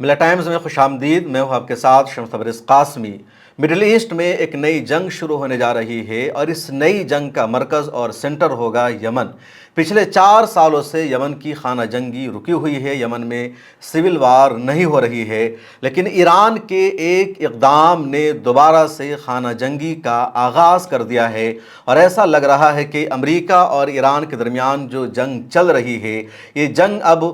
ملا ٹائمز میں خوش آمدید. میں ہوں آپ کے ساتھ شمس تبریز قاسمی. مڈل ایسٹ میں ایک نئی جنگ شروع ہونے جا رہی ہے اور اس نئی جنگ کا مرکز اور سینٹر ہوگا یمن. پچھلے 4 سالوں سے یمن کی خانہ جنگی رکی ہوئی ہے. یمن میں سول وار نہیں ہو رہی ہے، لیکن ایران کے ایک اقدام نے دوبارہ سے خانہ جنگی کا آغاز کر دیا ہے، اور ایسا لگ رہا ہے کہ امریکہ اور ایران کے درمیان جو جنگ چل رہی ہے، یہ جنگ اب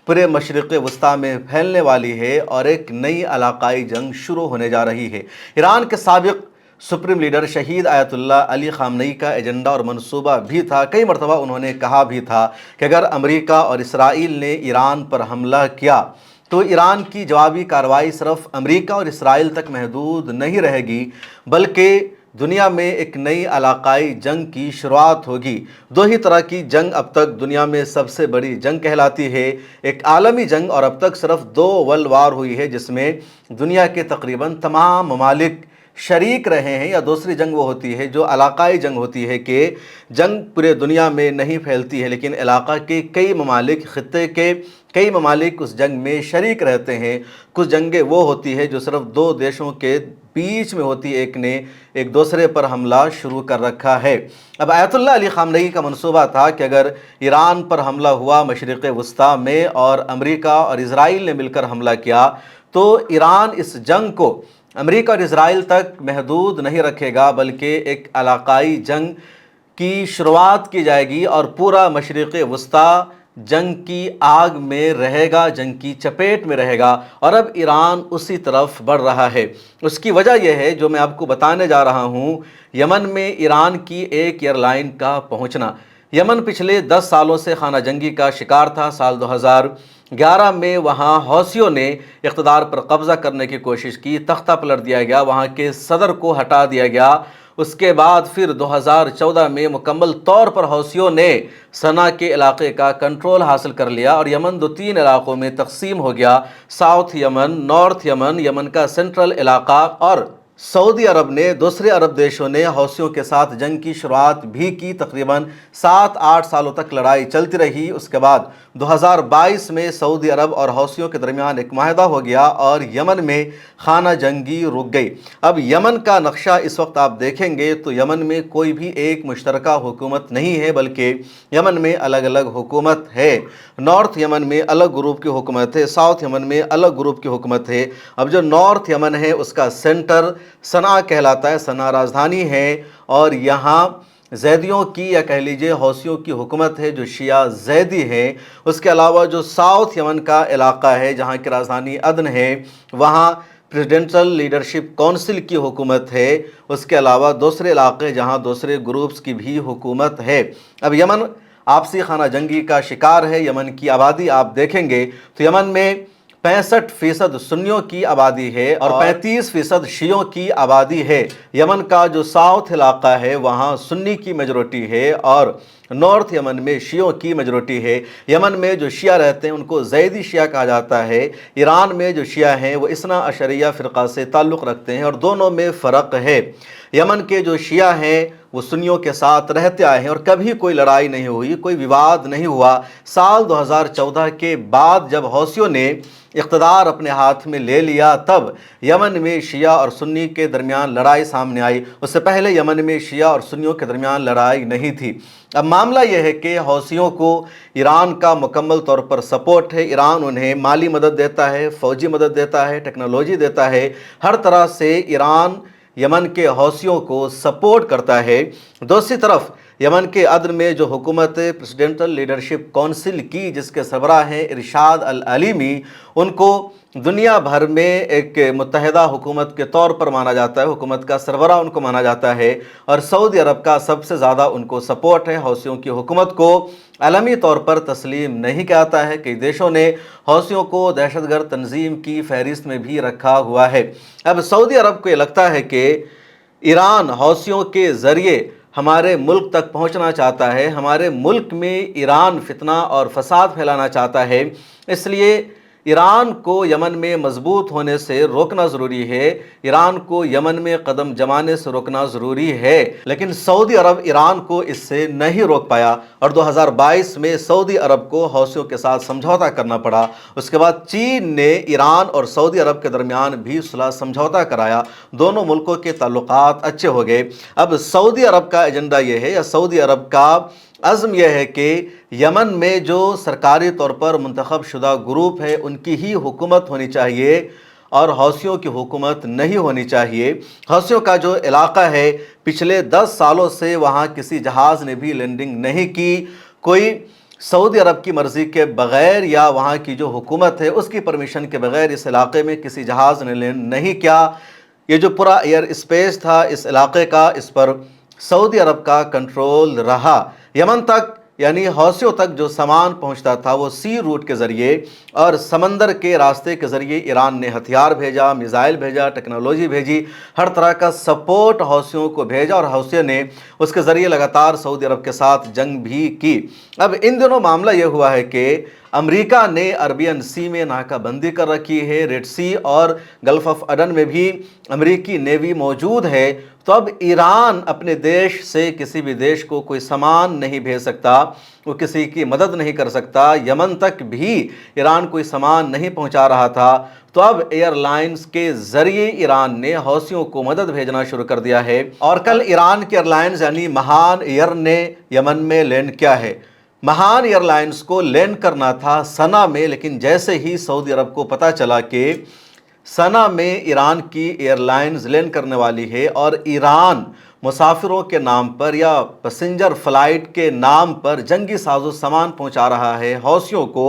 پورے مشرق وسطیٰ میں پھیلنے والی ہے اور ایک نئی علاقائی جنگ شروع ہونے جا رہی ہے. ایران کے سابق سپریم لیڈر شہید آیت اللہ علی خامنئی کا ایجنڈا اور منصوبہ بھی تھا. کئی مرتبہ انہوں نے کہا بھی تھا کہ اگر امریکہ اور اسرائیل نے ایران پر حملہ کیا تو ایران کی جوابی کارروائی صرف امریکہ اور اسرائیل تک محدود نہیں رہے گی، بلکہ دنیا میں ایک نئی علاقائی جنگ کی شروعات ہوگی. 2 ہی طرح کی جنگ اب تک دنیا میں سب سے بڑی جنگ کہلاتی ہے. ایک عالمی جنگ، اور اب تک صرف 2 ورلڈ وار ہوئی ہے جس میں دنیا کے تقریباً تمام ممالک شریک رہے ہیں. یا دوسری جنگ وہ ہوتی ہے جو علاقائی جنگ ہوتی ہے کہ جنگ پورے دنیا میں نہیں پھیلتی ہے، لیکن علاقہ کے کئی ممالک، خطے کے کئی ممالک اس جنگ میں شریک رہتے ہیں. کچھ جنگیں وہ ہوتی ہے جو صرف 2 دیشوں کے بیچ میں ہوتی ہے، ایک نے ایک دوسرے پر حملہ شروع کر رکھا ہے. اب آیت اللہ علی خامنئی کا منصوبہ تھا کہ اگر ایران پر حملہ ہوا مشرق وسطیٰ میں اور امریکہ اور اسرائیل نے مل کر حملہ کیا تو ایران اس جنگ کو امریکہ اور اسرائیل تک محدود نہیں رکھے گا، بلکہ ایک علاقائی جنگ کی شروعات کی جائے گی اور پورا مشرق وسطیٰ جنگ کی آگ میں رہے گا، جنگ کی چپیٹ میں رہے گا. اور اب ایران اسی طرف بڑھ رہا ہے. اس کی وجہ یہ ہے جو میں آپ کو بتانے جا رہا ہوں، یمن میں ایران کی ایک ایئر لائن کا پہنچنا. یمن پچھلے 10 سالوں سے خانہ جنگی کا شکار تھا. سال 2011 میں وہاں حوثیوں نے اقتدار پر قبضہ کرنے کی کوشش کی، تختہ پلٹ دیا گیا، وہاں کے صدر کو ہٹا دیا گیا. اس کے بعد پھر 2014 میں مکمل طور پر حوثیوں نے صنعاء کے علاقے کا کنٹرول حاصل کر لیا اور یمن 2-3 علاقوں میں تقسیم ہو گیا: ساؤتھ یمن، نارتھ یمن، یمن کا سینٹرل علاقہ. اور سعودی عرب نے، دوسرے عرب دیشوں نے حوثیوں کے ساتھ جنگ کی شروعات بھی کی. تقریباً 7-8 سالوں تک لڑائی چلتی رہی. اس کے بعد 2022 میں سعودی عرب اور حوثیوں کے درمیان ایک معاہدہ ہو گیا اور یمن میں خانہ جنگی رک گئی. اب یمن کا نقشہ اس وقت آپ دیکھیں گے تو یمن میں کوئی بھی ایک مشترکہ حکومت نہیں ہے، بلکہ یمن میں الگ الگ حکومت ہے. نارتھ یمن میں الگ گروپ کی حکومت ہے، ساؤتھ یمن میں الگ گروپ کی حکومت ہے. اب جو نارتھ یمن ہے اس کا سینٹر صنعاء کہلاتا ہے، صنعاء راجدھانی ہے، اور یہاں زیدیوں کی یا کہہ لیجئے حوثیوں کی حکومت ہے جو شیعہ زیدی ہے. اس کے علاوہ جو ساؤتھ یمن کا علاقہ ہے جہاں کی راجدھانی عدن ہے، وہاں پریزیڈنشل لیڈرشپ کونسل کی حکومت ہے. اس کے علاوہ دوسرے علاقے جہاں دوسرے گروپس کی بھی حکومت ہے. اب یمن آپسی خانہ جنگی کا شکار ہے. یمن کی آبادی آپ دیکھیں گے تو یمن میں 65% سنیوں کی آبادی ہے اور 35% شیعوں کی آبادی ہے. یمن کا جو ساؤتھ علاقہ ہے وہاں سنی کی میجورٹی ہے اور نارتھ یمن میں شیعوں کی میجورٹی ہے. یمن میں جو شیعہ رہتے ہیں ان کو زیدی شیعہ کہا جاتا ہے. ایران میں جو شیعہ ہیں وہ اثنا عشریہ فرقہ سے تعلق رکھتے ہیں اور دونوں میں فرق ہے. یمن کے جو شیعہ ہیں وہ سنیوں کے ساتھ رہتے آئے ہیں اور کبھی کوئی لڑائی نہیں ہوئی، کوئی وواد نہیں ہوا. سال 2014 کے بعد جب حوثیوں نے اقتدار اپنے ہاتھ میں لے لیا تب یمن میں شیعہ اور سنی کے درمیان لڑائی سامنے آئی. اس سے پہلے یمن میں شیعہ اور سنیوں کے درمیان لڑائی نہیں تھی. اب معاملہ یہ ہے کہ حوثیوں کو ایران کا مکمل طور پر سپورٹ ہے. ایران انہیں مالی مدد دیتا ہے، فوجی مدد دیتا ہے، ٹیکنالوجی دیتا ہے. ہر طرح سے ایران یمن کے حوثیوں کو سپورٹ کرتا ہے. دوسری طرف یمن کے عدن میں جو حکومت پریزیڈنشل لیڈرشپ کونسل کی جس کے سربراہ ہیں ارشاد العلیمی، ان کو دنیا بھر میں ایک متحدہ حکومت کے طور پر مانا جاتا ہے. حکومت کا سربراہ ان کو مانا جاتا ہے اور سعودی عرب کا سب سے زیادہ ان کو سپورٹ ہے. حوثیوں کی حکومت کو عالمی طور پر تسلیم نہیں کیا جاتا ہے. کئی دیشوں نے حوثیوں کو دہشت گرد تنظیم کی فہرست میں بھی رکھا ہوا ہے. اب سعودی عرب کو یہ لگتا ہے کہ ایران حوثیوں کے ذریعے ہمارے ملک تک پہنچنا چاہتا ہے، ہمارے ملک میں ایران فتنہ اور فساد پھیلانا چاہتا ہے، اس لیے ایران کو یمن میں مضبوط ہونے سے روکنا ضروری ہے، ایران کو یمن میں قدم جمانے سے روکنا ضروری ہے، لیکن سعودی عرب ایران کو اس سے نہیں روک پایا اور 2022 میں سعودی عرب کو حوثیوں کے ساتھ سمجھوتا کرنا پڑا۔ اس کے بعد چین نے ایران اور سعودی عرب کے درمیان بھی صلح سمجھوتا کرایا، دونوں ملکوں کے تعلقات اچھے ہو گئے۔ اب سعودی عرب کا ایجنڈا یہ ہے، یا سعودی عرب کا عزم یہ ہے کہ یمن میں جو سرکاری طور پر منتخب شدہ گروپ ہے ان کی ہی حکومت ہونی چاہیے اور حوثیوں کی حکومت نہیں ہونی چاہیے۔ حوثیوں کا جو علاقہ ہے پچھلے 10 سالوں سے وہاں کسی جہاز نے بھی لینڈنگ نہیں کی، کوئی سعودی عرب کی مرضی کے بغیر یا وہاں کی جو حکومت ہے اس کی پرمیشن کے بغیر اس علاقے میں کسی جہاز نے لینڈ نہیں کیا۔ یہ جو پورا ایئر اسپیس تھا اس علاقے کا، اس پر سعودی عرب کا کنٹرول رہا۔ یمن تک یعنی حوثیوں تک جو سامان پہنچتا تھا وہ سی روٹ کے ذریعے اور سمندر کے راستے کے ذریعے ایران نے ہتھیار بھیجا، میزائل بھیجا، ٹیکنالوجی بھیجی، ہر طرح کا سپورٹ حوثیوں کو بھیجا اور حوثیوں نے اس کے ذریعے لگاتار سعودی عرب کے ساتھ جنگ بھی کی۔ اب ان دنوں معاملہ یہ ہوا ہے کہ امریکہ نے عربین سی میں ناکہ بندی کر رکھی ہے، ریڈ سی اور گلف آف عڈن میں بھی امریکی نیوی موجود ہے، تو اب ایران اپنے دیش سے کسی بھی دیش کو کوئی سامان نہیں بھیج سکتا، وہ کسی کی مدد نہیں کر سکتا۔ یمن تک بھی ایران کوئی سامان نہیں پہنچا رہا تھا، تو اب ایئر لائنز کے ذریعے ایران نے حوثیوں کو مدد بھیجنا شروع کر دیا ہے۔ اور کل ایران کے ایئر لائنز یعنی مہان ایئر نے یمن میں لینڈ کیا ہے۔ مہان ایئر لائنز کو لینڈ کرنا تھا سنا میں، لیکن جیسے ہی سعودی عرب کو پتہ چلا کہ سنا میں ایران کی ایئر لائنز لینڈ کرنے والی ہے اور ایران مسافروں کے نام پر یا پیسنجر فلائٹ کے نام پر جنگی ساز و سامان پہنچا رہا ہے حوثیوں کو،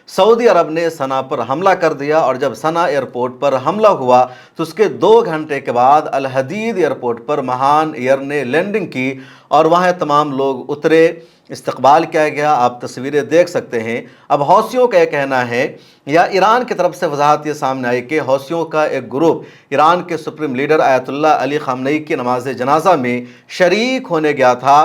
سعودی عرب نے سنا پر حملہ کر دیا۔ اور جب سنا ایئرپورٹ پر حملہ ہوا تو اس کے 2 گھنٹے کے بعد الحدید ایئرپورٹ پر مہان ایئر نے لینڈنگ کی اور وہاں تمام لوگ اترے، استقبال کیا گیا، آپ تصویریں دیکھ سکتے ہیں۔ اب حوثیوں کا یہ کہنا ہے یا ایران کی طرف سے وضاحت یہ سامنے آئی کہ حوثیوں کا ایک گروپ ایران کے سپریم لیڈر آیت اللہ علی خامنئی کی نماز جنازہ میں شریک ہونے گیا تھا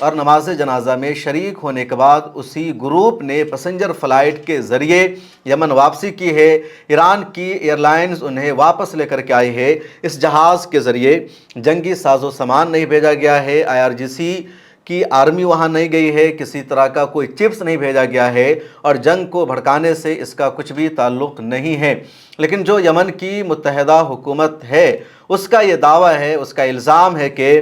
اور نماز جنازہ میں شریک ہونے کے بعد اسی گروپ نے پیسنجر فلائٹ کے ذریعے یمن واپسی کی ہے۔ ایران کی ایئر لائنز انہیں واپس لے کر کے آئی ہے۔ اس جہاز کے ذریعے جنگی ساز و سامان نہیں بھیجا گیا ہے، IRGC کی آرمی وہاں نہیں گئی ہے، کسی طرح کا کوئی چپس نہیں بھیجا گیا ہے اور جنگ کو بھڑکانے سے اس کا کچھ بھی تعلق نہیں ہے۔ لیکن جو یمن کی متحدہ حکومت ہے اس کا یہ دعویٰ ہے، اس کا الزام ہے کہ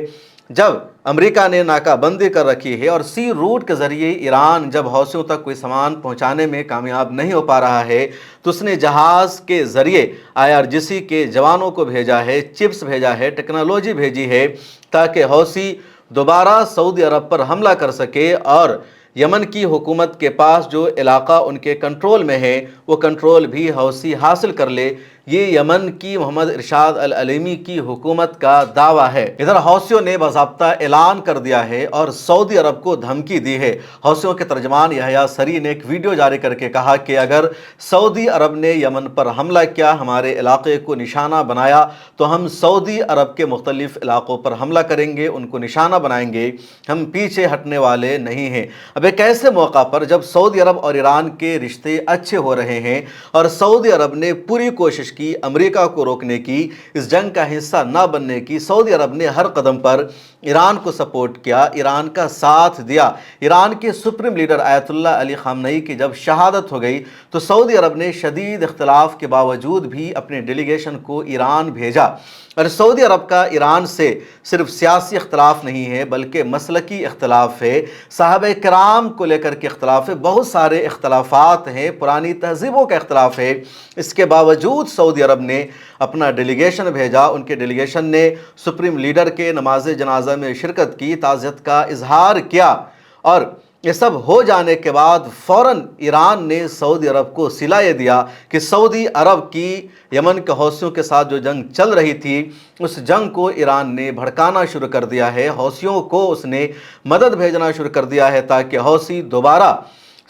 جب امریکہ نے ناکہ بندی کر رکھی ہے اور سی روٹ کے ذریعے ایران جب حوثیوں تک کوئی سامان پہنچانے میں کامیاب نہیں ہو پا رہا ہے تو اس نے جہاز کے ذریعے IRGC کے جوانوں کو بھیجا ہے، چپس بھیجا ہے، ٹیکنالوجی بھیجی ہے تاکہ حوثی دوبارہ سعودی عرب پر حملہ کر سکے اور یمن کی حکومت کے پاس جو علاقہ ان کے کنٹرول میں ہے وہ کنٹرول بھی حوثی حاصل کر لے۔ یہ یمن کی محمد ارشاد العلیمی کی حکومت کا دعویٰ ہے۔ ادھر حوثیوں نے باضابطہ اعلان کر دیا ہے اور سعودی عرب کو دھمکی دی ہے۔ حوثیوں کے ترجمان یحییٰ سری نے ایک ویڈیو جاری کر کے کہا کہ اگر سعودی عرب نے یمن پر حملہ کیا، ہمارے علاقے کو نشانہ بنایا، تو ہم سعودی عرب کے مختلف علاقوں پر حملہ کریں گے، ان کو نشانہ بنائیں گے، ہم پیچھے ہٹنے والے نہیں ہیں۔ اب ایک ایسے موقع پر جب سعودی عرب اور ایران کے رشتے اچھے ہو رہے ہیں اور سعودی عرب نے پوری کوشش کی امریکہ کو روکنے کی، اس جنگ کا حصہ نہ بننے کی، سعودی عرب نے ہر قدم پر ایران کو سپورٹ کیا، ایران کا ساتھ دیا۔ ایران کے سپریم لیڈر آیت اللہ علی خامنئی کی جب شہادت ہو گئی تو سعودی عرب نے شدید اختلاف کے باوجود بھی اپنے ڈیلیگیشن کو ایران بھیجا۔ اور سعودی عرب کا ایران سے صرف سیاسی اختلاف نہیں ہے بلکہ مسلکی اختلاف ہے، صحابہ کرام کو لے کر کے اختلاف ہے، بہت سارے اختلافات ہیں، پرانی تہذیبوں کا اختلاف ہے۔ اس کے باوجود سعودی عرب نے اپنا ڈیلیگیشن بھیجا، ان کے ڈیلیگیشن نے سپریم لیڈر کے نماز جنازہ میں شرکت کی، تعزیت کا اظہار کیا، اور یہ سب ہو جانے کے بعد فوراً ایران نے سعودی عرب کو صلہ یہ دیا کہ سعودی عرب کی یمن کے حوثیوں کے ساتھ جو جنگ چل رہی تھی اس جنگ کو ایران نے بھڑکانا شروع کر دیا ہے، حوثیوں کو اس نے مدد بھیجنا شروع کر دیا ہے تاکہ حوثی دوبارہ